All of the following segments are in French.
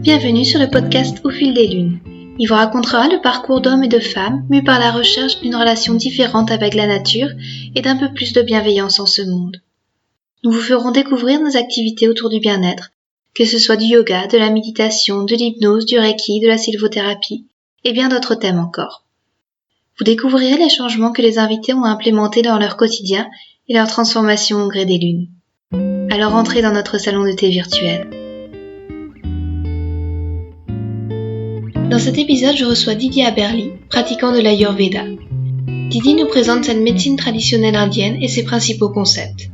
Bienvenue sur le podcast Au fil des lunes. Il vous racontera le parcours d'hommes et de femmes mus par la recherche d'une relation différente avec la nature et d'un peu plus de bienveillance en ce monde. Nous vous ferons découvrir nos activités autour du bien-être, que ce soit du yoga, de la méditation, de l'hypnose, du reiki, de la sylvothérapie et bien d'autres thèmes encore. Vous découvrirez les changements que les invités ont implémentés dans leur quotidien et leur transformation au gré des lunes. Alors entrez dans notre salon de thé virtuel. Dans cet épisode, je reçois Didier Haberli, pratiquant de l'Ayurveda. Didier nous présente cette médecine traditionnelle indienne et ses principaux concepts.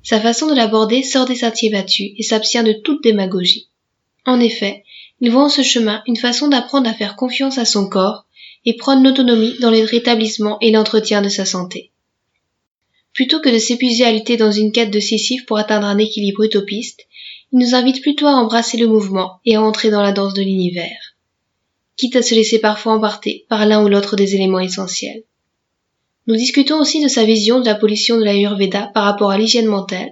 Sa façon de l'aborder sort des sentiers battus et s'abstient de toute démagogie. En effet, il voit en ce chemin une façon d'apprendre à faire confiance à son corps et prendre l'autonomie dans le rétablissement et l'entretien de sa santé. Plutôt que de s'épuiser à lutter dans une quête de Sisyphe pour atteindre un équilibre utopiste, il nous invite plutôt à embrasser le mouvement et à entrer dans la danse de l'univers, quitte à se laisser parfois emporter par l'un ou l'autre des éléments essentiels. Nous discutons aussi de sa vision de la pollution de l'Ayurveda par rapport à l'hygiène mentale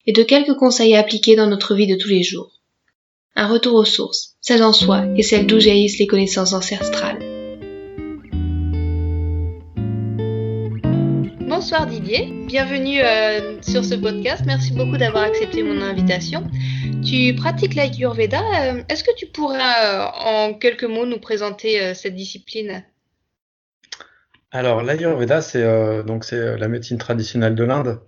et de quelques conseils à appliquer dans notre vie de tous les jours. Un retour aux sources, celles en soi et celles d'où jaillissent les connaissances ancestrales. Bonsoir Didier, bienvenue sur ce podcast, merci beaucoup d'avoir accepté mon invitation. Tu pratiques l'Ayurveda, est-ce que tu pourrais en quelques mots nous présenter cette discipline ? Alors, l'Ayurveda, c'est la médecine traditionnelle de l'Inde.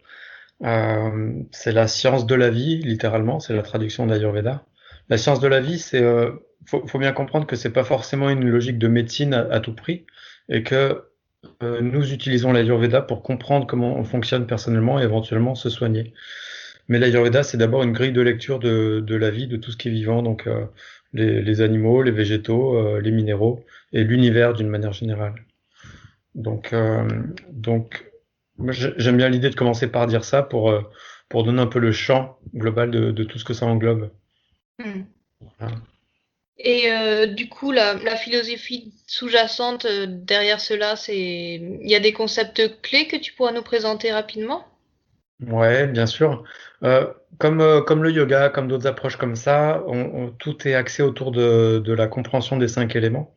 C'est la science de la vie, littéralement, c'est la traduction d'Ayurveda. La science de la vie, faut bien comprendre que c'est pas forcément une logique de médecine à tout prix, et que nous utilisons l'Ayurveda pour comprendre comment on fonctionne personnellement et éventuellement se soigner. Mais l'Ayurveda, c'est d'abord une grille de lecture de la vie, de tout ce qui est vivant, donc les animaux, les végétaux, les minéraux et l'univers d'une manière générale. Donc moi, j'aime bien l'idée de commencer par dire ça pour donner un peu le champ global de tout ce que ça englobe. Voilà. Et du coup, la philosophie sous-jacente derrière cela, il y a des concepts clés que tu pourras nous présenter rapidement ? Ouais, bien sûr. Comme le yoga, comme d'autres approches comme ça, tout est axé autour de la compréhension des 5 éléments.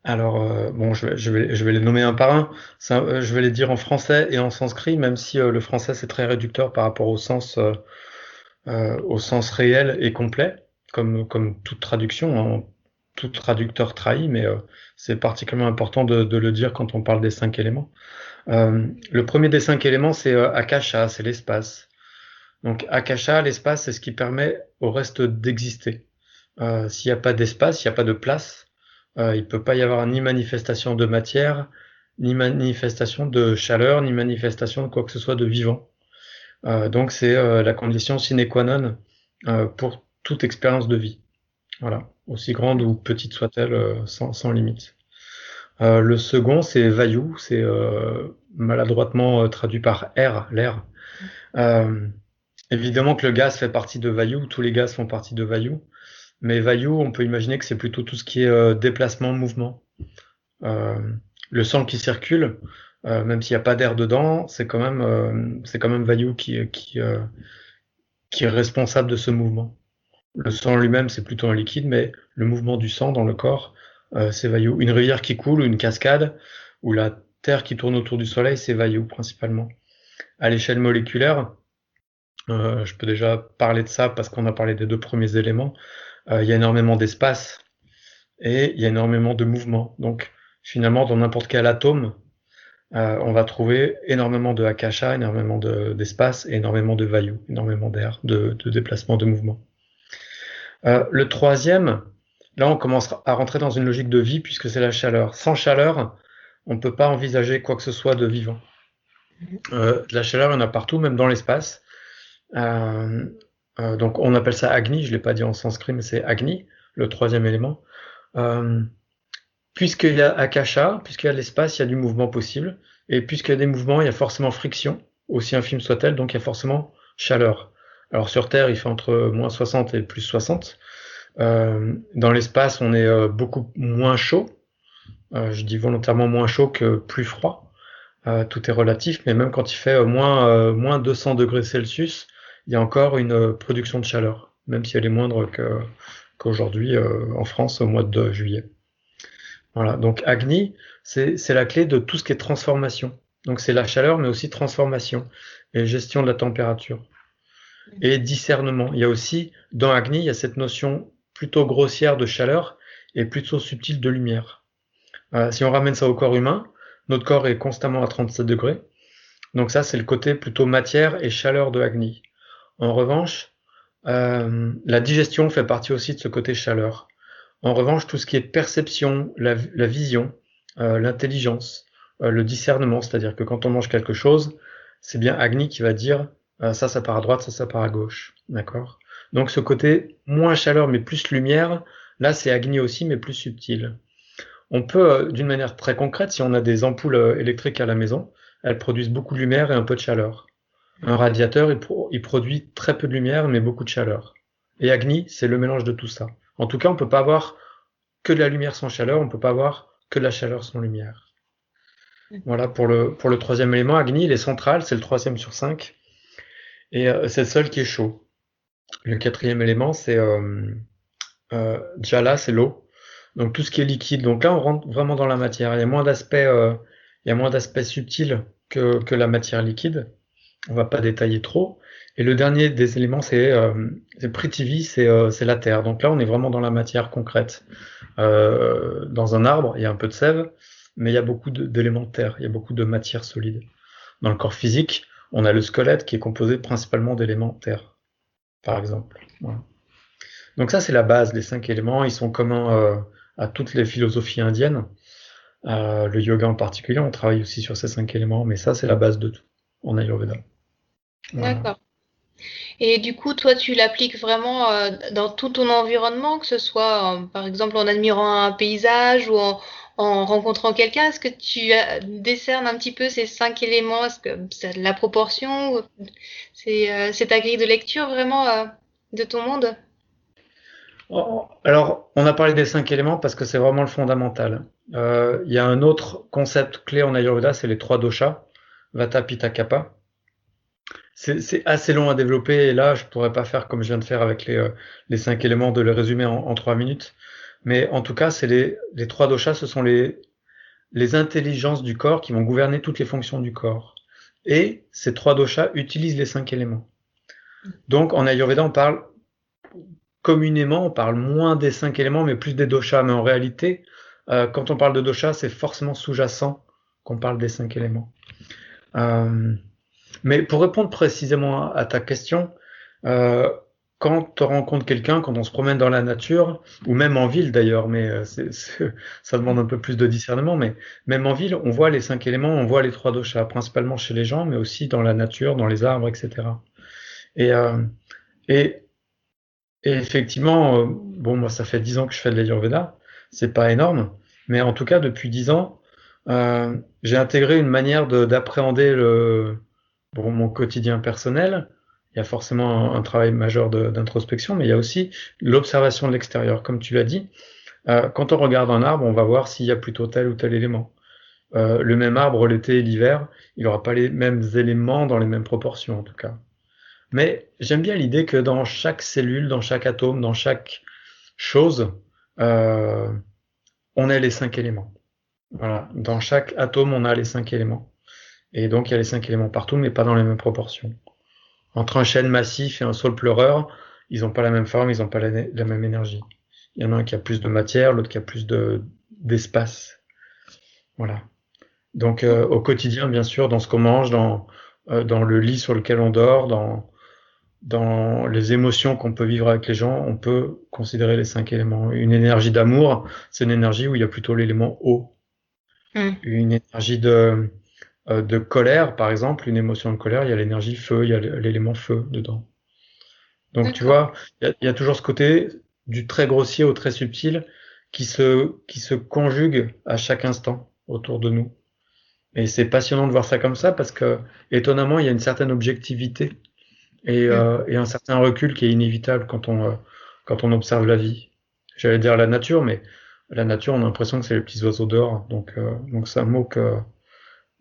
Alors, je vais les nommer un par un. Je vais les dire en français et en sanskrit, même si le français c'est très réducteur par rapport au sens réel et complet, comme toute traduction, hein. Tout traducteur trahit, mais c'est particulièrement important de le dire quand on parle des 5 éléments. Le premier des 5 éléments, c'est Akasha, c'est l'espace. Donc Akasha, l'espace, c'est ce qui permet au reste d'exister. S'il n'y a pas d'espace, s'il n'y a pas de place, il peut pas y avoir ni manifestation de matière, ni manifestation de chaleur, ni manifestation de quoi que ce soit de vivant. Donc c'est la condition sine qua non pour toute expérience de vie. Voilà, aussi grande ou petite soit-elle, sans limite. Le second, c'est Vayu, c'est maladroitement traduit par air, l'air. Évidemment que le gaz fait partie de Vayu, tous les gaz font partie de Vayu. Mais Vayu, on peut imaginer que c'est plutôt tout ce qui est déplacement, mouvement. Le sang qui circule, même s'il n'y a pas d'air dedans, c'est quand même Vayu qui est responsable de ce mouvement. Le sang lui-même, c'est plutôt un liquide, mais le mouvement du sang dans le corps, c'est Vayu. Une rivière qui coule ou une cascade, ou la Terre qui tourne autour du Soleil, c'est Vayu principalement. À l'échelle moléculaire, je peux déjà parler de ça parce qu'on a parlé des 2 premiers éléments. Il y a énormément d'espace et il y a énormément de mouvement. Donc finalement, dans n'importe quel atome, on va trouver énormément de Akasha, énormément d'espace et énormément de Vayu, énormément d'air, de déplacement, de mouvement. Le troisième, là on commence à rentrer dans une logique de vie puisque c'est la chaleur. Sans chaleur, on ne peut pas envisager quoi que ce soit de vivant. De la chaleur, il y en a partout, même dans l'espace. Donc on appelle ça Agni, je ne l'ai pas dit en sanskrit, mais c'est Agni, le troisième élément. Puisqu'il y a Akasha, puisqu'il y a l'espace, il y a du mouvement possible. Et puisqu'il y a des mouvements, il y a forcément friction, aussi infime soit-elle, donc il y a forcément chaleur. Alors sur Terre, il fait entre moins 60 et plus 60. Dans l'espace, on est beaucoup moins chaud. Je dis volontairement moins chaud que plus froid. Tout est relatif, mais même quand il fait moins 200 degrés Celsius, il y a encore une production de chaleur. même si elle est moindre qu'aujourd'hui en France au mois de juillet. Voilà, donc Agni, c'est la clé de tout ce qui est transformation. Donc c'est la chaleur, mais aussi transformation et gestion de la température. Et discernement. Il y a aussi, dans Agni, il y a cette notion plutôt grossière de chaleur et plutôt subtile de lumière. Si on ramène ça au corps humain, notre corps est constamment à 37 degrés. Donc ça, c'est le côté plutôt matière et chaleur de Agni. En revanche, la digestion fait partie aussi de ce côté chaleur. En revanche, tout ce qui est perception, la vision, l'intelligence, le discernement, c'est-à-dire que quand on mange quelque chose, c'est bien Agni qui va dire ça part à droite, ça part à gauche. D'accord? Donc ce côté moins chaleur mais plus lumière, là c'est Agni aussi mais plus subtil. On peut, d'une manière très concrète, si on a des ampoules électriques à la maison, elles produisent beaucoup de lumière et un peu de chaleur. Un radiateur, il produit très peu de lumière mais beaucoup de chaleur. Et Agni, c'est le mélange de tout ça. En tout cas, on peut pas avoir que de la lumière sans chaleur, on peut pas avoir que de la chaleur sans lumière. Voilà pour le troisième élément. Agni, il est central, c'est le troisième sur 5. Et c'est le seul qui est chaud. Le quatrième élément, c'est Jala, c'est l'eau. Donc tout ce qui est liquide. Donc là, on rentre vraiment dans la matière. Il y a moins d'aspects subtils que la matière liquide. On va pas détailler trop. Et le dernier des éléments, c'est Prithvi, c'est la terre. Donc là, on est vraiment dans la matière concrète. Dans un arbre, il y a un peu de sève, mais il y a beaucoup d'éléments de terre. Il y a beaucoup de matière solide. Dans le corps physique, on a le squelette qui est composé principalement d'éléments de terre, par exemple. Voilà. Donc ça, c'est la base. Les 5 éléments, ils sont communs à toutes les philosophies indiennes. Le yoga en particulier, on travaille aussi sur ces 5 éléments, mais ça, c'est la base de tout en Ayurveda. Voilà. D'accord. Et du coup, toi, tu l'appliques vraiment dans tout ton environnement, que ce soit, par exemple, en admirant un paysage ou en rencontrant quelqu'un. Est-ce que tu décernes un petit peu ces 5 éléments? Est-ce que c'est la proportion? C'est ta grille de lecture vraiment de ton monde? Alors, on a parlé des 5 éléments parce que c'est vraiment le fondamental. Il y a un autre concept clé en Ayurveda, c'est les 3 doshas, Vata, Pitta, Kapha. C'est assez long à développer et là, je pourrais pas faire comme je viens de faire avec les 5 éléments, de les résumer en 3 minutes. Mais en tout cas, c'est les 3 doshas, ce sont les intelligences du corps qui vont gouverner toutes les fonctions du corps. Et ces 3 doshas utilisent les 5 éléments. Donc, en Ayurveda, communément, on parle moins des 5 éléments, mais plus des doshas. Mais en réalité, quand on parle de doshas, c'est forcément sous-jacent qu'on parle des 5 éléments. Mais pour répondre précisément à ta question, quand on rencontre quelqu'un, quand on se promène dans la nature, ou même en ville d'ailleurs, mais ça demande un peu plus de discernement, mais même en ville, on voit les 5 éléments, on voit les 3 doshas, principalement chez les gens, mais aussi dans la nature, dans les arbres, etc. Et effectivement, bon, moi ça fait 10 ans que je fais de l'Ayurveda, c'est pas énorme, mais en tout cas depuis 10 ans, j'ai intégré une manière d'appréhender mon quotidien personnel. Il y a forcément un travail majeur d'introspection, mais il y a aussi l'observation de l'extérieur. Comme tu l'as dit, quand on regarde un arbre, on va voir s'il y a plutôt tel ou tel élément. Le même arbre, l'été et l'hiver, il n'aura pas les mêmes éléments dans les mêmes proportions en tout cas. Mais j'aime bien l'idée que dans chaque cellule, dans chaque atome, dans chaque chose, on a les 5 éléments. Voilà. Dans chaque atome, on a les 5 éléments. Et donc, il y a les 5 éléments partout, mais pas dans les mêmes proportions. Entre un chêne massif et un saule pleureur, ils n'ont pas la même forme, ils n'ont pas la même énergie. Il y en a un qui a plus de matière, l'autre qui a plus d'espace. Voilà. Donc, au quotidien, bien sûr, dans ce qu'on mange, dans le lit sur lequel on dort, dans les émotions qu'on peut vivre avec les gens, on peut considérer les 5 éléments. Une énergie d'amour, c'est une énergie où il y a plutôt l'élément eau. Une énergie de colère, par exemple, une émotion de colère, il y a l'énergie feu, il y a l'élément feu dedans. Donc tu vois, il y a toujours ce côté du très grossier au très subtil qui se conjugue à chaque instant autour de nous. Et c'est passionnant de voir ça comme ça parce que, étonnamment, il y a une certaine objectivité et un certain recul qui est inévitable quand on observe la vie. J'allais dire la nature, mais la nature, on a l'impression que c'est les petits oiseaux dehors. Donc c'est un mot que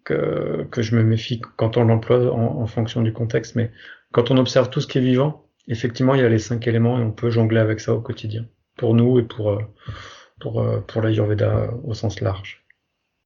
je me méfie quand on l'emploie en fonction du contexte. Mais quand on observe tout ce qui est vivant, effectivement, il y a les 5 éléments et on peut jongler avec ça au quotidien, pour nous et pour l'Ayurveda au sens large.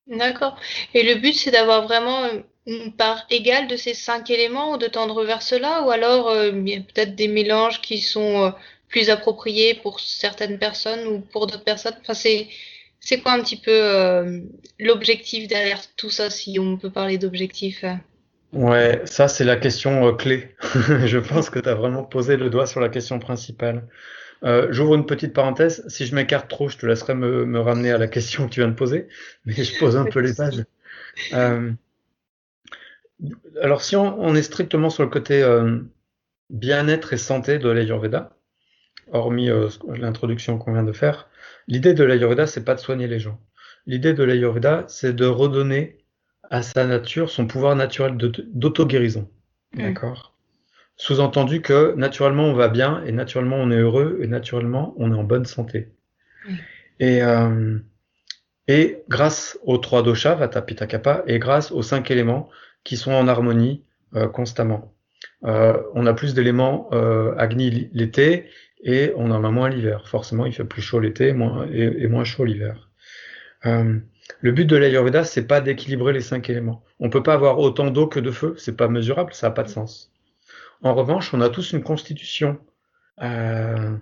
D'accord. Et le but, c'est d'avoir vraiment une part égale de ces 5 éléments ou de tendre vers cela, ou alors il y a peut-être des mélanges qui sont plus appropriés pour certaines personnes ou pour d'autres personnes. Enfin, c'est quoi un petit peu l'objectif derrière tout ça, si on peut parler d'objectif? Ouais, ça c'est la question clé. Je pense que tu as vraiment posé le doigt sur la question principale. J'ouvre une petite parenthèse. Si je m'écarte trop, je te laisserai me ramener à la question que tu viens de poser, mais je pose un peu les bases. Euh, alors si on est strictement sur le côté bien-être et santé de l'Ayurveda, hormis l'introduction qu'on vient de faire, l'idée de l'Ayurveda, c'est pas de soigner les gens. L'idée de l'Ayurveda, c'est de redonner à sa nature son pouvoir naturel d'auto-guérison. Mm. D'accord? Sous-entendu que naturellement on va bien, et naturellement on est heureux, et naturellement on est en bonne santé. Oui. Et, euh, et grâce aux 3 doshas, Vata, Pitta, Kapha, et grâce aux 5 éléments qui sont en harmonie constamment. On a plus d'éléments Agni l'été et on en a moins l'hiver. Forcément, il fait plus chaud l'été et moins chaud l'hiver. Euh, le but de l'Ayurveda, c'est pas d'équilibrer les 5 éléments. On peut pas avoir autant d'eau que de feu, c'est pas mesurable, ça a pas de sens. En revanche, on a tous une constitution euh,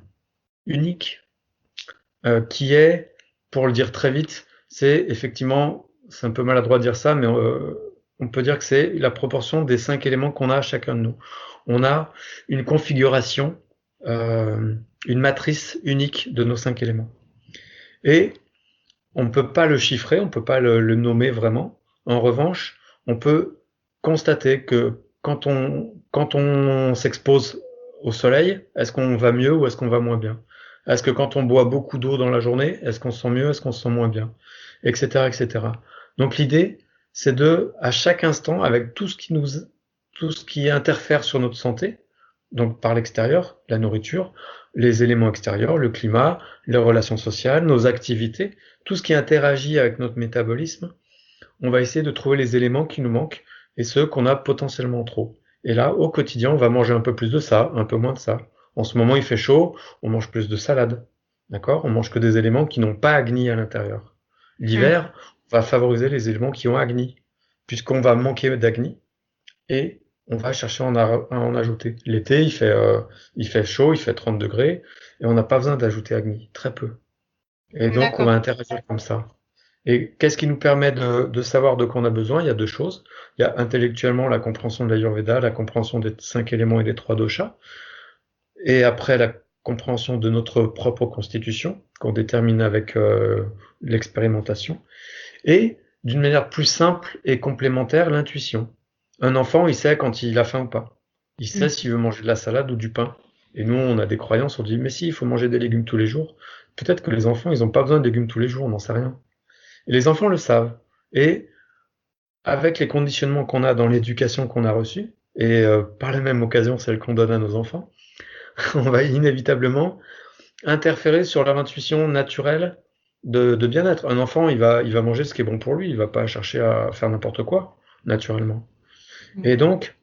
unique qui est, pour le dire très vite, c'est effectivement, c'est un peu maladroit de dire ça, mais on peut dire que c'est la proportion des 5 éléments qu'on a à chacun de nous. On a une configuration, euh, une matrice unique de nos 5 éléments. Et on ne peut pas le chiffrer, on ne peut pas le nommer vraiment. En revanche, on peut constater que quand on s'expose au soleil, est-ce qu'on va mieux ou est-ce qu'on va moins bien? Est-ce que quand on boit beaucoup d'eau dans la journée, est-ce qu'on se sent mieux, est-ce qu'on se sent moins bien? Etc., etc. Donc l'idée, c'est à chaque instant, avec tout ce qui interfère sur notre santé, donc par l'extérieur, la nourriture, les éléments extérieurs, le climat, les relations sociales, nos activités, tout ce qui interagit avec notre métabolisme, on va essayer de trouver les éléments qui nous manquent et ceux qu'on a potentiellement trop. Et là, au quotidien, on va manger un peu plus de ça, un peu moins de ça. En ce moment, il fait chaud, on mange plus de salade. D'accord? On mange que des éléments qui n'ont pas Agni à l'intérieur. Mm. L'hiver, on va favoriser les éléments qui ont Agni, puisqu'on va manquer d'Agni et on va chercher à en ajouter. L'été, il fait chaud, il fait 30 degrés, et on n'a pas besoin d'ajouter Agni, très peu. Et donc, on D'accord. va interagir comme ça. Et qu'est-ce qui nous permet de savoir de quoi on a besoin? Il y a 2 choses. Il y a intellectuellement la compréhension de l'Ayurveda, la compréhension des 5 éléments et des 3 doshas, et après la compréhension de notre propre constitution, qu'on détermine avec l'expérimentation, et d'une manière plus simple et complémentaire, l'intuition. Un enfant, il sait quand il a faim ou pas. Il sait Mm. s'il veut manger de la salade ou du pain. Et nous, on a des croyances, on dit, mais si, il faut manger des légumes tous les jours. Peut-être que les enfants, ils n'ont pas besoin de légumes tous les jours, on n'en sait rien. Et les enfants le savent. Et avec les conditionnements qu'on a dans l'éducation qu'on a reçue, et par la même occasion celle qu'on donne à nos enfants, on va inévitablement interférer sur leur intuition naturelle de bien-être. Un enfant, il va manger ce qui est bon pour lui, il va pas chercher à faire n'importe quoi, naturellement. Et donc,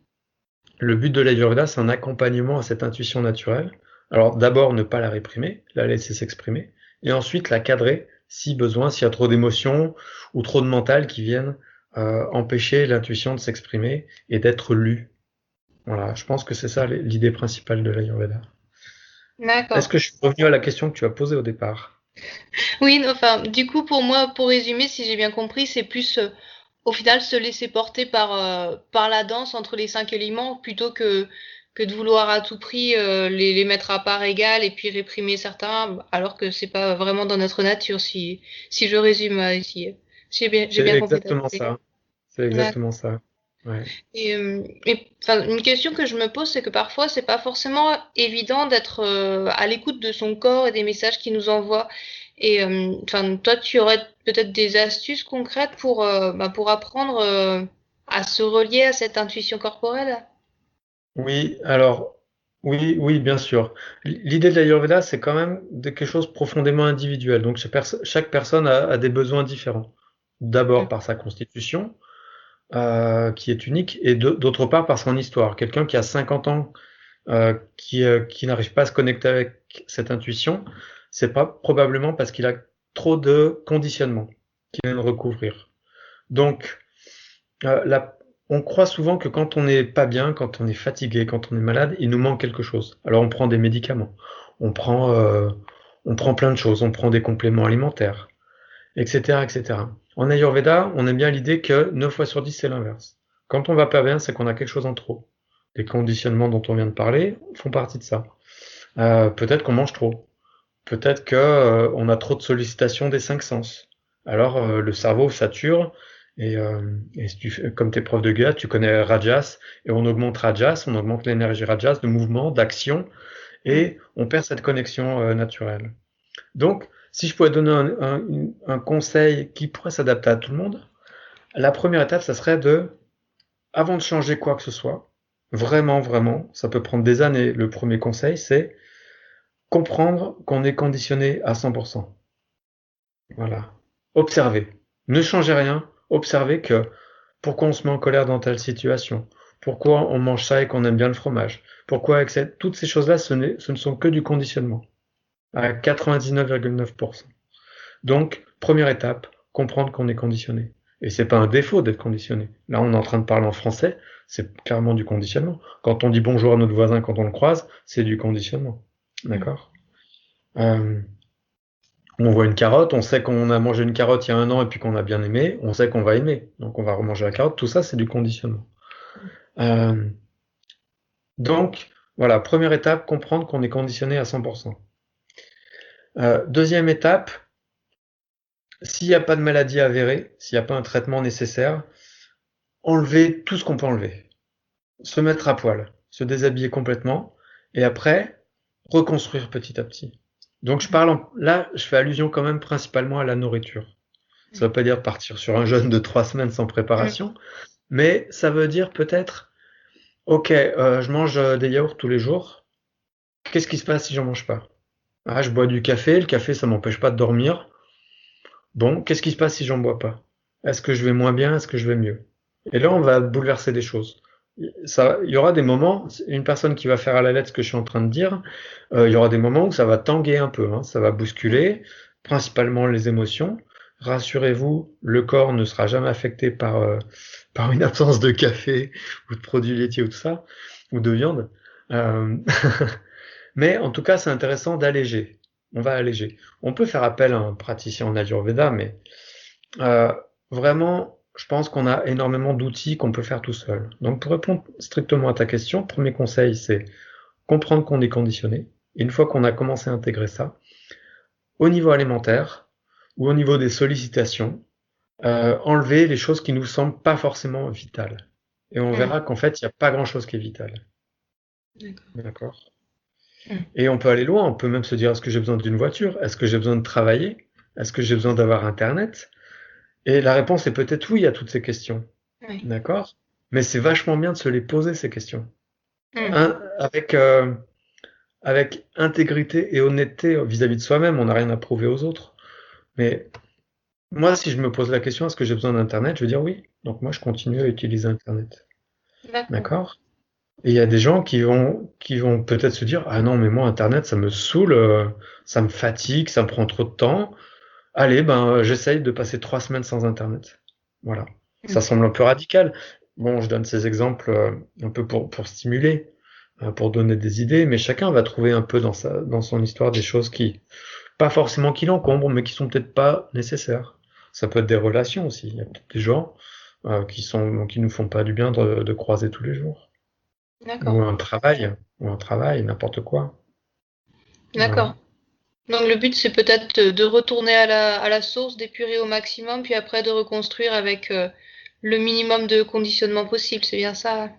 le but de l'Ayurveda, c'est un accompagnement à cette intuition naturelle. Alors, d'abord, ne pas la réprimer, la laisser s'exprimer, et ensuite la cadrer si besoin, s'il y a trop d'émotions ou trop de mental qui viennent empêcher l'intuition de s'exprimer et d'être lue. Voilà, je pense que c'est ça l'idée principale de l'Ayurveda. Est-ce D'accord. que je suis revenu à la question que tu as posée au départ? Oui, non, enfin, du coup, pour moi, pour résumer, si j'ai bien compris, c'est plus au final se laisser porter par la danse entre les 5 éléments plutôt que de vouloir à tout prix les mettre à part égale et puis réprimer certains, alors que c'est pas vraiment dans notre nature, si je résume ici. J'ai C'est bien compris ta exactement pensée. ça. C'est D'accord. exactement ça. Ouais. Enfin, une question que je me pose, c'est que parfois, c'est pas forcément évident d'être à l'écoute de son corps et des messages qu'il nous envoie. Enfin, toi, tu aurais peut-être des astuces concrètes pour apprendre à se relier à cette intuition corporelle? Oui, alors, oui, oui, bien sûr. L'idée de l'Ayurveda, c'est quand même de quelque chose de profondément individuel. Donc, chaque personne a des besoins différents. Mm. D'abord par sa constitution, qui est unique, et d'autre part par son histoire. Quelqu'un qui a 50 ans, qui n'arrive pas à se connecter avec cette intuition, c'est pas probablement parce qu'il a trop de conditionnement qu'il vient de recouvrir. Donc, on croit souvent que quand on n'est pas bien, quand on est fatigué, quand on est malade, il nous manque quelque chose. Alors on prend des médicaments, on prend, euh, on prend plein de choses, on prend des compléments alimentaires, etc., etc. En Ayurveda, on aime bien l'idée que 9 fois sur 10, c'est l'inverse. Quand on va pas bien, c'est qu'on a quelque chose en trop. Les conditionnements dont on vient de parler font partie de ça. Peut-être qu'on mange trop. Peut-être que on a trop de sollicitations des cinq sens. Alors le cerveau sature et si comme t'es prof de yoga, tu connais Rajas et on augmente Rajas, on augmente l'énergie Rajas de mouvement, d'action et on perd cette connexion naturelle. Donc, si je pouvais donner un conseil qui pourrait s'adapter à tout le monde, la première étape, ça serait avant de changer quoi que ce soit, vraiment, vraiment, ça peut prendre des années. Le premier conseil, c'est comprendre qu'on est conditionné à 100%. Voilà. Observez. Ne changez rien. Observez que pourquoi on se met en colère dans telle situation. Pourquoi on mange ça et qu'on aime bien le fromage. Pourquoi toutes ces choses-là, ce ne sont que du conditionnement. À 99,9%. Donc, première étape, comprendre qu'on est conditionné. Et c'est pas un défaut d'être conditionné. Là, on est en train de parler en français, c'est clairement du conditionnement. Quand on dit bonjour à notre voisin quand on le croise, c'est du conditionnement. D'accord? On voit une carotte, on sait qu'on a mangé une carotte il y a un an et puis qu'on a bien aimé, on sait qu'on va aimer. Donc on va remanger la carotte, tout ça c'est du conditionnement. Donc voilà, première étape, comprendre qu'on est conditionné à 100%. Deuxième étape, s'il n'y a pas de maladie avérée, s'il n'y a pas un traitement nécessaire, enlever tout ce qu'on peut enlever. Se mettre à poil, se déshabiller complètement, et après, reconstruire petit à petit. Donc là, je fais allusion quand même principalement à la nourriture. Ça veut pas dire partir sur un jeûne de 3 semaines sans préparation, mais ça veut dire peut-être, ok, je mange des yaourts tous les jours. Qu'est-ce qui se passe si j'en mange pas? Ah, je bois du café. Le café, ça m'empêche pas de dormir. Bon, qu'est-ce qui se passe si j'en bois pas? Est-ce que je vais moins bien? Est-ce que je vais mieux? Et là, on va bouleverser des choses. Il y aura des moments, une personne qui va faire à la lettre ce que je suis en train de dire, il y aura des moments où ça va tanguer un peu, hein, ça va bousculer, principalement les émotions. Rassurez-vous, le corps ne sera jamais affecté par une absence de café ou de produits laitiers ou tout ça, ou de viande. Mais en tout cas, c'est intéressant d'alléger. On va alléger. On peut faire appel à un praticien en Ayurveda, mais vraiment, je pense qu'on a énormément d'outils qu'on peut faire tout seul. Donc pour répondre strictement à ta question, premier conseil, c'est comprendre qu'on est conditionné. Et une fois qu'on a commencé à intégrer ça, au niveau alimentaire ou au niveau des sollicitations, enlever les choses qui nous semblent pas forcément vitales. Et on verra qu'en fait, il n'y a pas grand-chose qui est vital. D'accord. Et on peut aller loin, on peut même se dire, est-ce que j'ai besoin d'une voiture? Est-ce que j'ai besoin de travailler? Est-ce que j'ai besoin d'avoir Internet? Et la réponse est peut-être oui à toutes ces questions. Oui. D'accord? Mais c'est vachement bien de se les poser, ces questions. Avec intégrité et honnêteté vis-à-vis de soi-même, on n'a rien à prouver aux autres. Mais moi, si je me pose la question, est-ce que j'ai besoin d'Internet? Je vais dire oui. Donc moi, je continue à utiliser Internet. D'accord? Et il y a des gens qui vont peut-être se dire, ah non, mais moi, Internet, ça me saoule, ça me fatigue, ça me prend trop de temps. Allez, j'essaye de passer 3 semaines sans Internet. Voilà. Ça semble un peu radical. Bon, je donne ces exemples un peu pour stimuler, pour donner des idées, mais chacun va trouver un peu dans son histoire des choses pas forcément qui l'encombrent, mais qui sont peut-être pas nécessaires. Ça peut être des relations aussi. Il y a peut-être des gens qui nous font pas du bien de croiser tous les jours. D'accord. Ou un travail, n'importe quoi. D'accord. Donc le but, c'est peut-être de retourner à la source, d'épurer au maximum, puis après de reconstruire avec le minimum de conditionnement possible. C'est bien ça?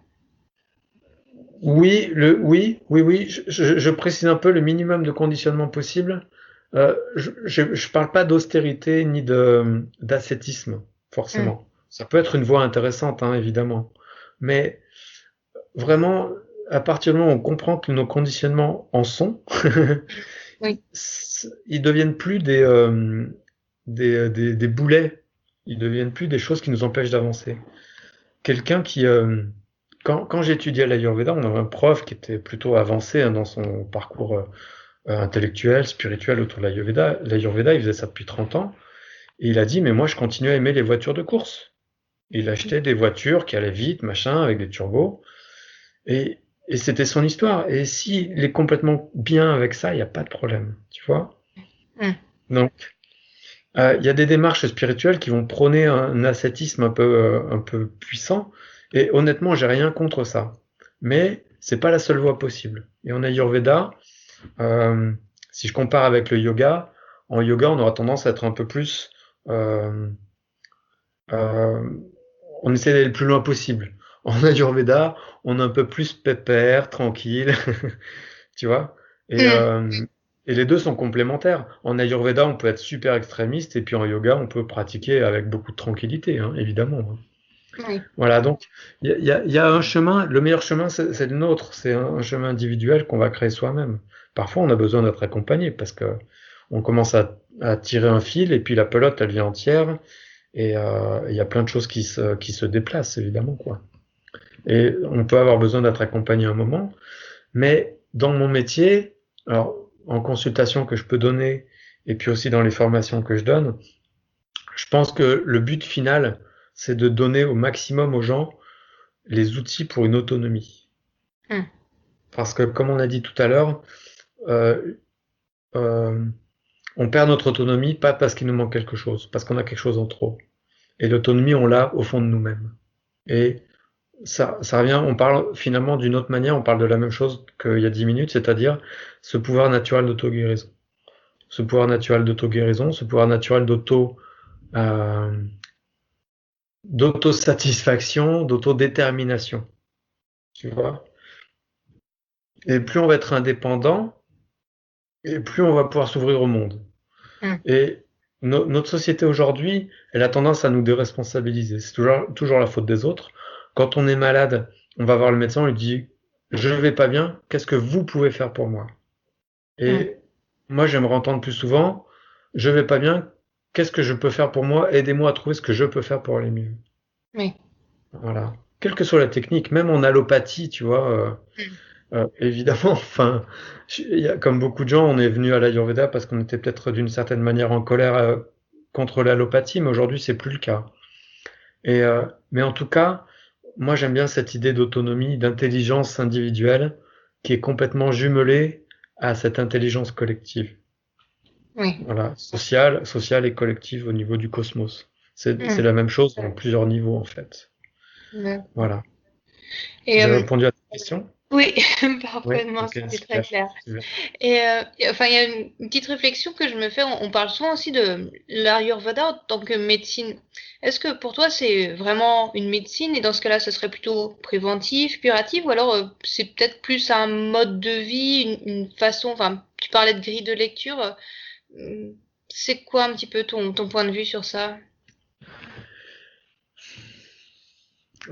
Oui, je précise un peu le minimum de conditionnement possible. Je parle pas d'austérité ni d'ascétisme, forcément. Ça peut être une voie intéressante, hein, évidemment. Mais vraiment, à partir du moment où on comprend que nos conditionnements en sont, Oui. ils deviennent plus des boulets. Ils deviennent plus des choses qui nous empêchent d'avancer. Quelqu'un qui quand j'étudiais l'Ayurveda, on avait un prof qui était plutôt avancé dans son parcours intellectuel, spirituel autour de l'Ayurveda. L'Ayurveda, il faisait ça depuis 30 ans. Et il a dit, mais moi, je continue à aimer les voitures de course. Il achetait des voitures qui allaient vite, machin, avec des turbos. Et, et c'était son histoire. Et s'il est complètement bien avec ça, il n'y a pas de problème. Tu vois? Mm. Donc, il y a des démarches spirituelles qui vont prôner un ascétisme un peu puissant. Et honnêtement, j'ai rien contre ça. Mais c'est pas la seule voie possible. Et en Ayurveda, euh, si je compare avec le yoga, en yoga, on aura tendance à être un peu plus euh, euh, on essaie d'aller le plus loin possible. En Ayurveda, on est un peu plus pépère, tranquille, tu vois. Et, Mm. euh, et les deux sont complémentaires. En Ayurveda, on peut être super extrémiste, et puis en yoga, on peut pratiquer avec beaucoup de tranquillité, hein, évidemment, hein. Oui. Voilà, donc il y a un chemin, le meilleur chemin, c'est le nôtre, c'est un chemin individuel qu'on va créer soi-même. Parfois, on a besoin d'être accompagné parce que on commence à tirer un fil et puis la pelote, elle vient entière. Et il y a plein de choses qui se déplacent, évidemment, quoi. Et on peut avoir besoin d'être accompagné un moment, mais dans mon métier, alors en consultation que je peux donner, et puis aussi dans les formations que je donne, je pense que le but final, c'est de donner au maximum aux gens les outils pour une autonomie. Mm. Parce que, comme on a dit tout à l'heure, euh, euh, on perd notre autonomie pas parce qu'il nous manque quelque chose, parce qu'on a quelque chose en trop. Et l'autonomie, on l'a au fond de nous-mêmes. Et ça revient, on parle finalement d'une autre manière, on parle de la même chose qu'il y a 10 minutes, c'est-à-dire ce pouvoir naturel d'auto-guérison. Ce pouvoir naturel d'auto-guérison, ce pouvoir naturel euh, d'auto-satisfaction, d'autodétermination. Tu vois? Et plus on va être indépendant, et plus on va pouvoir s'ouvrir au monde. Mm. Et notre société aujourd'hui, elle a tendance à nous déresponsabiliser. C'est toujours la faute des autres. Quand on est malade, on va voir le médecin, on lui dit, je ne vais pas bien, qu'est-ce que vous pouvez faire pour moi? Mm. Et moi, j'aimerais entendre plus souvent, je vais pas bien, qu'est-ce que je peux faire pour moi? Aidez-moi à trouver ce que je peux faire pour aller mieux. Oui. Voilà. Quelle que soit la technique, même en allopathie, tu vois, Mm. évidemment, enfin, comme beaucoup de gens, on est venu à l'Ayurveda parce qu'on était peut-être d'une certaine manière en colère contre l'allopathie, mais aujourd'hui, c'est plus le cas. Mais en tout cas, moi, j'aime bien cette idée d'autonomie, d'intelligence individuelle qui est complètement jumelée à cette intelligence collective. Oui. Voilà, sociale et collective au niveau du cosmos. C'est Mm. la même chose dans plusieurs niveaux, en fait. D'accord. Voilà. Et J'ai répondu à ta question? oui, Oui, parfaitement, ok, c'était très super. clair. Super. Et enfin, il y a une petite réflexion que je me fais. On parle souvent aussi de l'Ayurveda en tant que médecine. Est-ce que pour toi c'est vraiment une médecine et dans ce cas-là, ce serait plutôt préventif, curatif, ou alors c'est peut-être plus un mode de vie, une façon. Enfin, tu parlais de grille de lecture. C'est quoi un petit peu ton point de vue sur ça?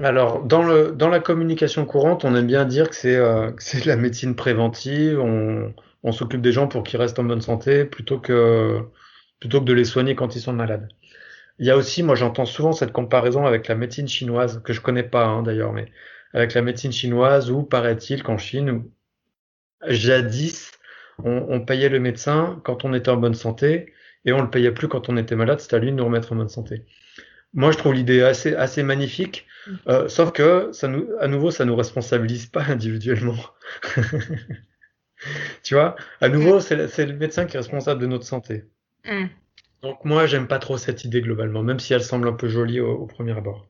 Alors, dans la communication courante, on aime bien dire que c'est de la médecine préventive, on s'occupe des gens pour qu'ils restent en bonne santé plutôt que de les soigner quand ils sont malades. Il y a aussi, moi j'entends souvent cette comparaison avec la médecine chinoise, que je connais pas hein, d'ailleurs, mais avec la médecine chinoise où paraît-il qu'en Chine, jadis, on payait le médecin quand on était en bonne santé et on le payait plus quand on était malade, c'était à lui de nous remettre en bonne santé. Moi, je trouve l'idée assez magnifique, sauf que à nouveau, ça nous responsabilise pas individuellement. Tu vois, à Mm, nouveau, c'est le médecin qui est responsable de notre santé. mm, Donc moi, j'aime pas trop cette idée globalement, même si elle semble un peu jolie au premier abord.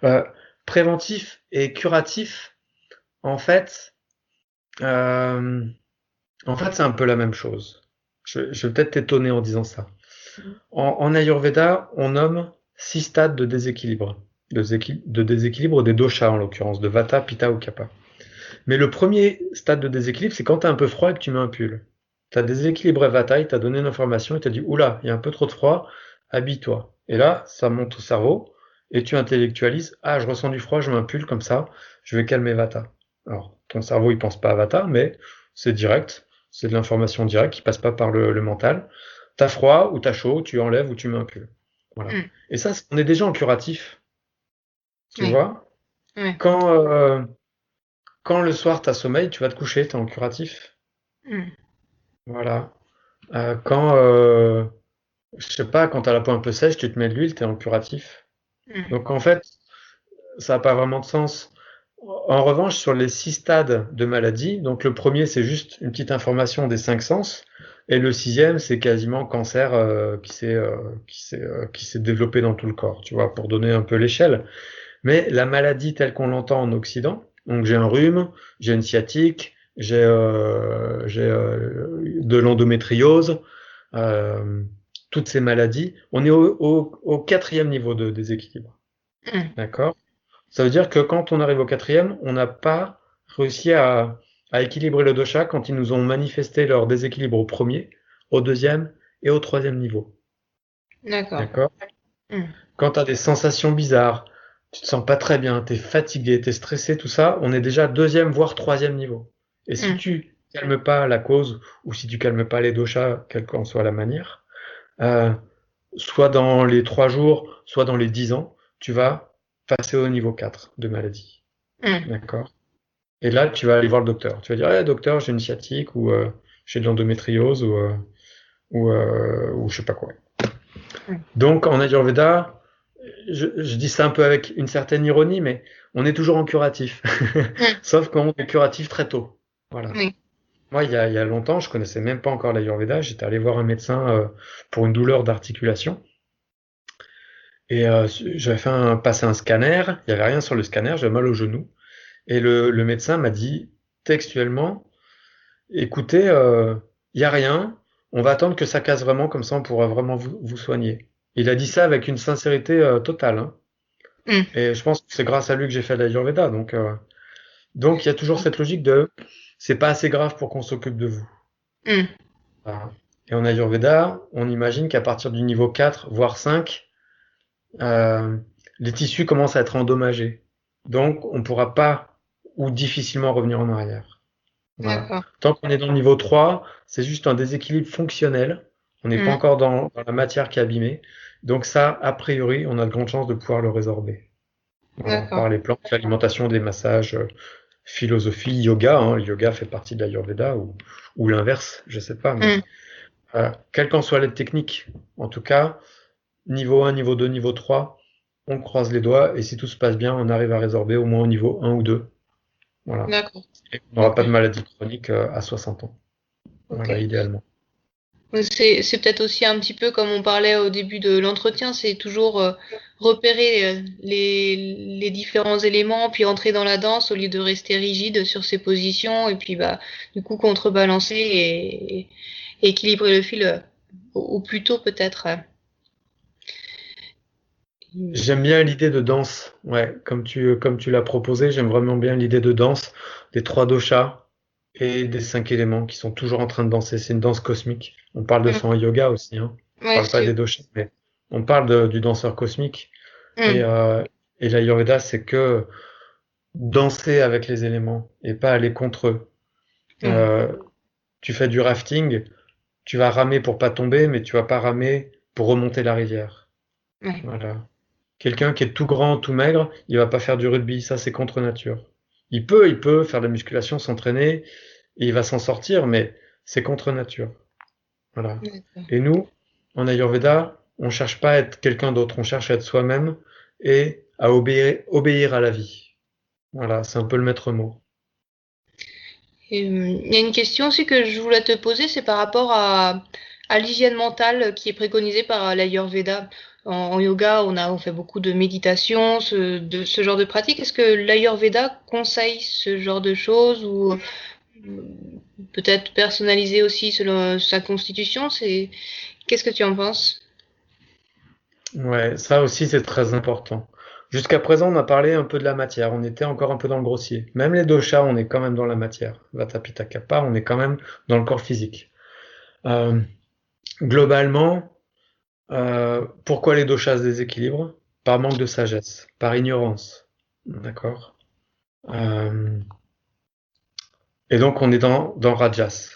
Euh, Préventif et curatif, en fait, euh, c'est un peu la même chose. Je vais peut-être t'étonner en disant ça. En Ayurveda, on nomme 6 stades de déséquilibre. De déséquilibre des doshas, en l'occurrence, de Vata, Pitta ou Kapha. Mais le premier stade de déséquilibre, c'est quand tu as un peu froid et que tu mets un pull. Tu as déséquilibré Vata, il t'a donné une information, il t'a dit, oula, il y a un peu trop de froid, habille-toi. Et là, ça monte au cerveau, et tu intellectualises, ah, je ressens du froid, je mets un pull comme ça, je vais calmer Vata. Alors, ton cerveau, il pense pas à Vata, mais c'est direct, c'est de l'information directe qui passe pas par le mental. T'as froid ou t'as chaud, tu enlèves ou tu mets un pull. Voilà. mm. Et ça, on est déjà en curatif, tu Oui, vois. oui. Quand, quand le soir tu as sommeil, tu vas te coucher, tu es en curatif. Mm. Voilà. Quand, je sais pas, quand tu as la peau un peu sèche, tu te mets de l'huile, tu es en curatif. Mm. Donc en fait, ça n'a pas vraiment de sens. En revanche, sur les 6 stades de maladie, donc le premier, c'est juste une petite information des 5 sens, et le sixième, c'est quasiment cancer qui s'est développé dans tout le corps, tu vois, pour donner un peu l'échelle. Mais la maladie telle qu'on l'entend en Occident, donc j'ai un rhume, j'ai une sciatique, j'ai de l'endométriose, euh, toutes ces maladies, on est au quatrième niveau de déséquilibre, Mm. d'accord? Ça veut dire que quand on arrive au quatrième, on n'a pas réussi à équilibrer le dosha quand ils nous ont manifesté leur déséquilibre au premier, au deuxième et au troisième niveau. D'accord. D'accord? Mm. Quand tu as des sensations bizarres, tu te sens pas très bien, tu es fatigué, tu es stressé, tout ça, on est déjà deuxième voire troisième niveau. Et si Mm. tu calmes pas la cause ou si tu calmes pas les doshas, quelle qu'en soit la manière, euh, soit dans les 3 jours, soit dans les 10 ans, tu vas passer au niveau 4 de maladie. Mm. D'accord? Et là, tu vas aller voir le docteur. Tu vas dire, docteur, j'ai une sciatique ou j'ai de l'endométriose ou je sais pas quoi. Mm. Donc, en Ayurveda, je dis ça un peu avec une certaine ironie, mais on est toujours en curatif. Mm. Sauf qu'on est curatif très tôt. Voilà. Oui. Moi, il y a longtemps, je connaissais même pas encore l'Ayurveda. J'étais allé voir un médecin pour une douleur d'articulation. Et j'avais passé un scanner. Il y avait rien sur le scanner. J'avais mal au genou. Et le médecin m'a dit textuellement, écoutez, il y a rien. On va attendre que ça casse vraiment, comme ça on pourra vraiment vous soigner. Il a dit ça avec une sincérité totale, hein. Mm. Et je pense que c'est grâce à lui que j'ai fait de l'Ayurveda. Donc il y a toujours cette logique de c'est pas assez grave pour qu'on s'occupe de vous. Mm. Voilà. Et en Ayurveda, on imagine qu'à partir du niveau 4, voire 5, euh, les tissus commencent à être endommagés. Donc on ne pourra pas ou difficilement revenir en arrière. Voilà. D'accord. Tant qu'on est dans le niveau 3, c'est juste un déséquilibre fonctionnel. On n'est pas Mm. encore dans la matière qui est abîmée. Donc ça, a priori, on a de grandes chances de pouvoir le résorber. Voilà, D'accord. par les plantes, l'alimentation, des massages, philosophie, yoga. Hein. Le yoga fait partie de l'Ayurveda ou l'inverse, je sais pas. Mais Mm. quelle qu'en soit l'aide technique, en tout cas, niveau 1, niveau 2, niveau 3, on croise les doigts et si tout se passe bien, on arrive à résorber au moins au niveau 1 ou 2. Voilà. D'accord. Et on n'aura Ok. pas de maladie chronique à 60 ans. Ok. Voilà, idéalement. C'est peut-être aussi un petit peu comme on parlait au début de l'entretien, c'est toujours repérer les différents éléments, puis entrer dans la danse au lieu de rester rigide sur ses positions, et puis bah du coup contrebalancer et équilibrer le fil au plus tôt peut-être. J'aime bien l'idée de danse. Ouais, comme tu l'as proposé, j'aime vraiment bien l'idée de danse des 3 doshas et des 5 éléments qui sont toujours en train de danser. C'est une danse cosmique. On parle de Mm. ça en yoga aussi, hein. On Ouais, parle pas des doshas, mais on parle du danseur cosmique. Et, Mm. euh, et l'Ayurveda, c'est que danser avec les éléments et pas aller contre eux. Mm. Euh, Tu fais du rafting, tu vas ramer pour pas tomber, mais tu vas pas ramer pour remonter la rivière. Ouais. Voilà. Quelqu'un qui est tout grand, tout maigre, il va pas faire du rugby, ça c'est contre nature. Il peut faire de la musculation, s'entraîner, et il va s'en sortir, mais c'est contre nature. Voilà. D'accord. Et nous, en Ayurveda, on cherche pas à être quelqu'un d'autre, on cherche à être soi-même et à obéir à la vie. Voilà, c'est un peu le maître mot. Et, il y a une question aussi que je voulais te poser, c'est par rapport à l'hygiène mentale qui est préconisée par l'Ayurveda. En yoga, on fait beaucoup de méditation, de ce genre de pratique. Est-ce que l'Ayurveda conseille ce genre de choses ou peut-être personnalisé aussi selon sa constitution? Qu'est-ce que tu en penses? Ouais, ça aussi c'est très important. Jusqu'à présent, on a parlé un peu de la matière, on était encore un peu dans le grossier. Même les doshas, on est quand même dans la matière. Vata, Pitta, Kapha, on est quand même dans le corps physique. Euh, Globalement, pourquoi les doshas se déséquilibrent? Par manque de sagesse, par ignorance. D'accord? Euh, et donc on est dans Rajas.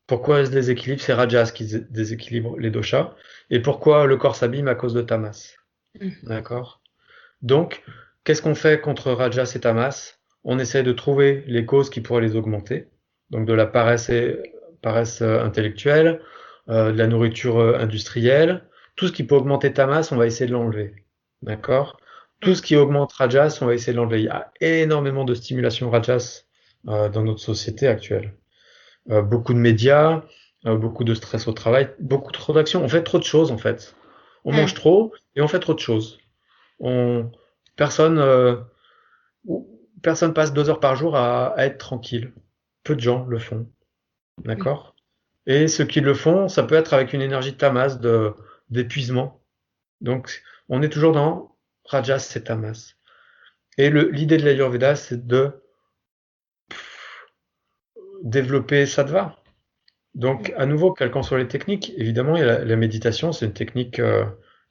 Pourquoi ce déséquilibre? C'est Rajas qui déséquilibre les doshas. Et pourquoi le corps s'abîme à cause de Tamas? Mm. D'accord? Donc, qu'est-ce qu'on fait contre Rajas et Tamas? on essaie de trouver les causes qui pourraient les augmenter. Donc de la paresse intellectuelle, de la nourriture industrielle. Tout ce qui peut augmenter ta masse, on va essayer de l'enlever. D'accord? Tout ce qui augmente Rajas, on va essayer de l'enlever. Il y a énormément de stimulation Rajas dans notre société actuelle. Beaucoup de médias, beaucoup de stress au travail, beaucoup trop d'actions. On fait trop de choses en fait. On mange trop et on fait trop de choses. On... Personne, personne passe 2 heures par jour à être tranquille. Peu de gens le font. D'accord? Et ceux qui le font, ça peut être avec une énergie de tamas, d'épuisement. Donc, on est toujours dans Rajas, c'est tamas. Et l'idée de l'Ayurveda, c'est de développer sattva. Donc, à nouveau, quelles qu'en soient les techniques, évidemment, il y a la méditation, c'est une technique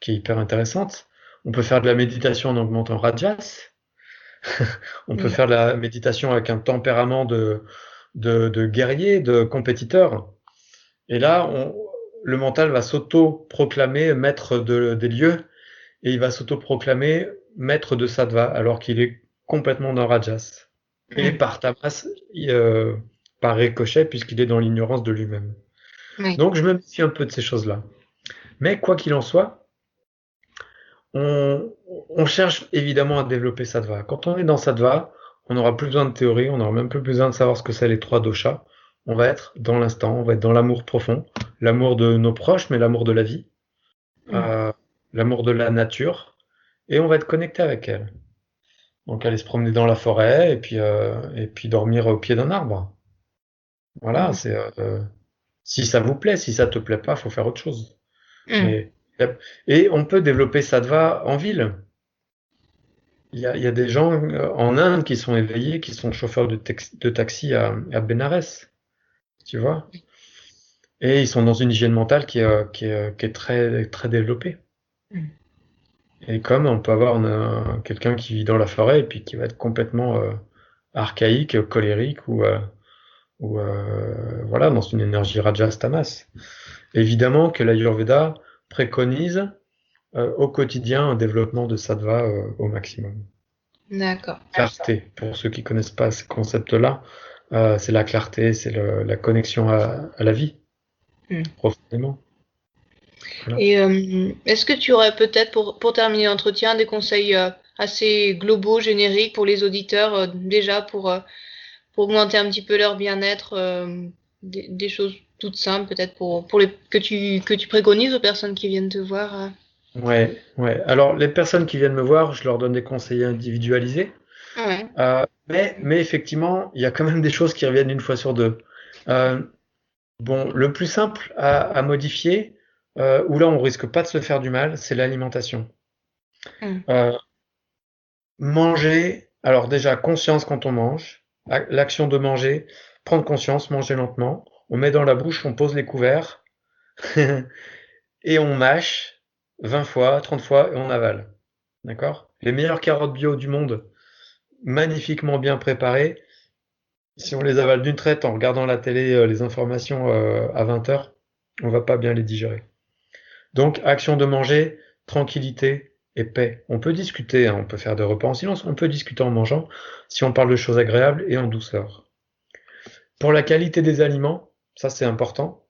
qui est hyper intéressante. On peut faire de la méditation en augmentant Rajas. On peut faire de la méditation avec un tempérament de guerrier, de compétiteur. Et là, le mental va s'auto-proclamer maître des lieux et il va s'auto-proclamer maître de sattva alors qu'il est complètement dans Rajas. Et par tamas, par ricochet, puisqu'il est dans l'ignorance de lui-même. Oui. Donc je me méfie un peu de ces choses-là. Mais quoi qu'il en soit, on cherche évidemment à développer sattva. Quand on est dans sattva, on n'aura plus besoin de théorie, on n'aura même plus besoin de savoir ce que c'est les 3 doshas. On va être dans l'instant, on va être dans l'amour profond, l'amour de nos proches, mais l'amour de la vie, l'amour de la nature, et on va être connecté avec elle. Donc aller se promener dans la forêt et puis dormir au pied d'un arbre. Voilà, c'est si ça vous plaît, si ça te plaît pas, faut faire autre chose. Mais et on peut développer sattva en ville. Il y a des gens en Inde qui sont éveillés, qui sont chauffeurs de taxi à Bénarès, tu vois. Et ils sont dans une hygiène mentale qui est très, très développée. Et comme on peut avoir quelqu'un qui vit dans la forêt et puis qui va être complètement archaïque, colérique ou voilà, dans une énergie rajas tamas. Évidemment que l'Ayurveda préconise au quotidien un développement de sattva au maximum. D'accord. Clarté, pour ceux qui connaissent pas ce concept-là, c'est la clarté, c'est la connexion à la vie, profondément. Voilà. Et est-ce que tu aurais peut-être, pour terminer l'entretien, des conseils assez globaux, génériques pour les auditeurs, déjà pour augmenter un petit peu leur bien-être, des choses toutes simples, peut-être que tu préconises aux personnes qui viennent te voir? Ouais. Alors, les personnes qui viennent me voir, je leur donne des conseils individualisés. Ouais. Mais effectivement, il y a quand même des choses qui reviennent une fois sur deux. Bon, le plus simple à modifier, où là on risque pas de se faire du mal, c'est l'alimentation. Manger, alors déjà conscience quand on mange, l'action de manger, prendre conscience, manger lentement, on met dans la bouche, on pose les couverts et on mâche 20 fois, 30 fois et on avale. D'accord? Les meilleures carottes bio du monde, magnifiquement bien préparées, si on les avale d'une traite en regardant la télé, les informations à 20h, on va pas bien les digérer. Donc, action de manger, tranquillité et paix. On peut discuter, hein, on peut faire des repas en silence, on peut discuter en mangeant, si on parle de choses agréables et en douceur. Pour la qualité des aliments, ça c'est important.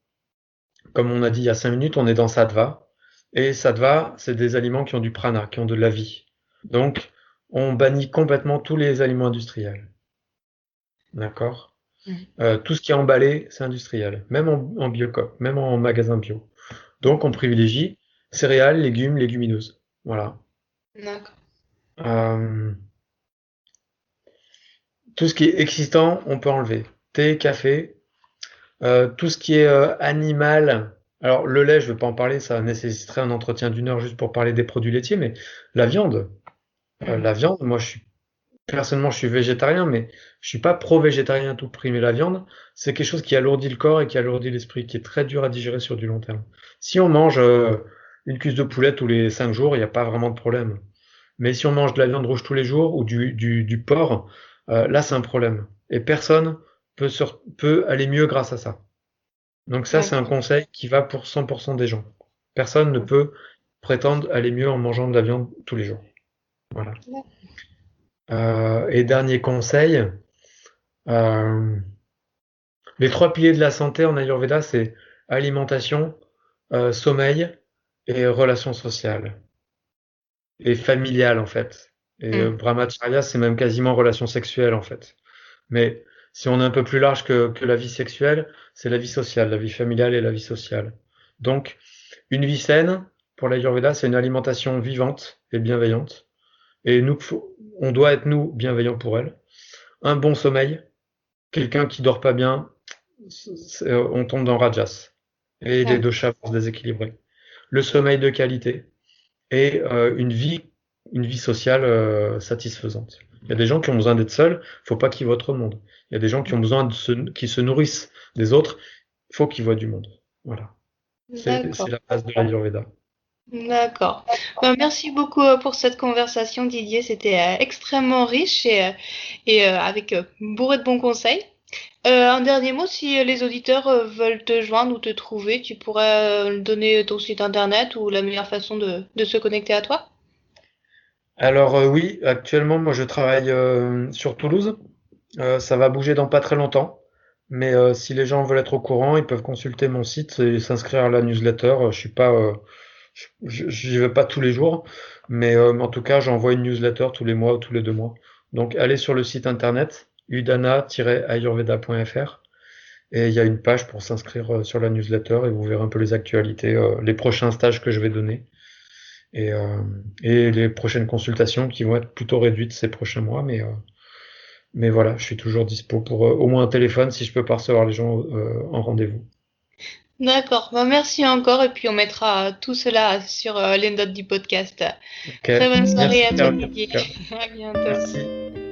Comme on a dit il y a 5 minutes, on est dans sattva. Et sattva, c'est des aliments qui ont du prana, qui ont de la vie. Donc, on bannit complètement tous les aliments industriels. D'accord? Tout ce qui est emballé, c'est industriel. Même en biocoop, même en magasin bio. Donc, on privilégie céréales, légumes, légumineuses. Voilà. D'accord. Tout ce qui est existant, on peut enlever. Thé, café, tout ce qui est animal. Alors, le lait, je ne vais pas en parler, ça nécessiterait un entretien d'1 heure juste pour parler des produits laitiers, mais la viande. La viande, moi, personnellement, je suis végétarien, mais je suis pas pro-végétarien à tout prix. Mais la viande, c'est quelque chose qui alourdit le corps et qui alourdit l'esprit, qui est très dur à digérer sur du long terme. Si on mange une cuisse de poulet tous les 5 jours, il n'y a pas vraiment de problème. Mais si on mange de la viande rouge tous les jours ou du porc, là, c'est un problème. Et personne peut aller mieux grâce à ça. Donc ça, c'est un conseil qui va pour 100% des gens. Personne ne peut prétendre aller mieux en mangeant de la viande tous les jours. Voilà. Et dernier conseil, euh, les 3 piliers de la santé en Ayurveda, c'est alimentation, sommeil et relations sociales. Et familiales, en fait. Et Hmm. Brahmacharya, c'est même quasiment relations sexuelles, en fait. Mais si on est un peu plus large que la vie sexuelle, c'est la vie sociale, la vie familiale et la vie sociale. Donc, une vie saine, pour l'Ayurveda, c'est une alimentation vivante et bienveillante. Et nous, on doit être, nous, bienveillants pour elle. Un bon sommeil, quelqu'un qui dort pas bien, on tombe dans Rajas. Et les doshas vont se déséquilibrer. Le sommeil de qualité et une vie sociale satisfaisante. Il y a des gens qui ont besoin d'être seuls, faut pas qu'ils voient trop de monde. Il y a des gens qui ont besoin qui se nourrissent des autres, il faut qu'ils voient du monde. Voilà. C'est D'accord. la base de l'Ayurveda. D'accord. Ben, merci beaucoup pour cette conversation, Didier. C'était extrêmement riche et avec bourré de bons conseils. Un dernier mot, si les auditeurs veulent te joindre ou te trouver, tu pourrais donner ton site internet ou la meilleure façon de se connecter à toi? Alors oui, actuellement, moi je travaille sur Toulouse. Ça va bouger dans pas très longtemps. Mais si les gens veulent être au courant, ils peuvent consulter mon site et s'inscrire à la newsletter. Je suis pas, j'y vais pas tous les jours, mais en tout cas, j'envoie une newsletter tous les mois ou tous les 2 mois. Donc, allez sur le site internet udana-ayurveda.fr et il y a une page pour s'inscrire sur la newsletter et vous verrez un peu les actualités, les prochains stages que je vais donner et, euh, et les prochaines consultations qui vont être plutôt réduites ces prochains mois, mais voilà, je suis toujours dispo pour au moins un téléphone si je peux pas recevoir les gens en rendez-vous. D'accord. Ben, merci encore et puis on mettra tout cela sur les notes du podcast. Ok, Très bonne soirée merci à toi, Caroline. En Didier. tout cas. À bientôt. Merci,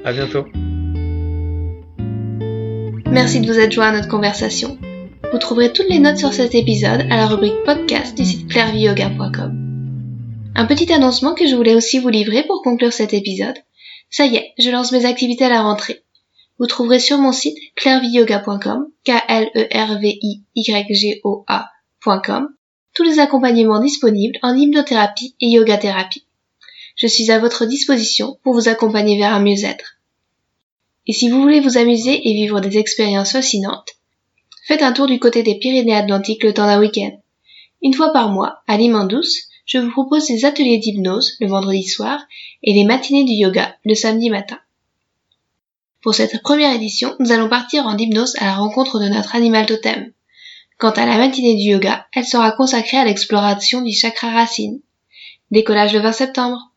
à bientôt. Merci de vous être joint à notre conversation. Vous trouverez toutes les notes sur cet épisode à la rubrique podcast du site clairviyoga.com. Un petit annoncement que je voulais aussi vous livrer pour conclure cet épisode. Ça y est, je lance mes activités à la rentrée. Vous trouverez sur mon site clairviyoga.com, KLERVIYGOA.com, tous les accompagnements disponibles en hypnothérapie et yoga thérapie. Je suis à votre disposition pour vous accompagner vers un mieux-être. Et si vous voulez vous amuser et vivre des expériences fascinantes, faites un tour du côté des Pyrénées-Atlantiques le temps d'un week-end. Une fois par mois, à Liman Douce, je vous propose des ateliers d'hypnose le vendredi soir et les matinées du yoga le samedi matin. Pour cette première édition, nous allons partir en hypnose à la rencontre de notre animal totem. Quant à la matinée du yoga, elle sera consacrée à l'exploration du chakra racine. Décollage le 20 septembre.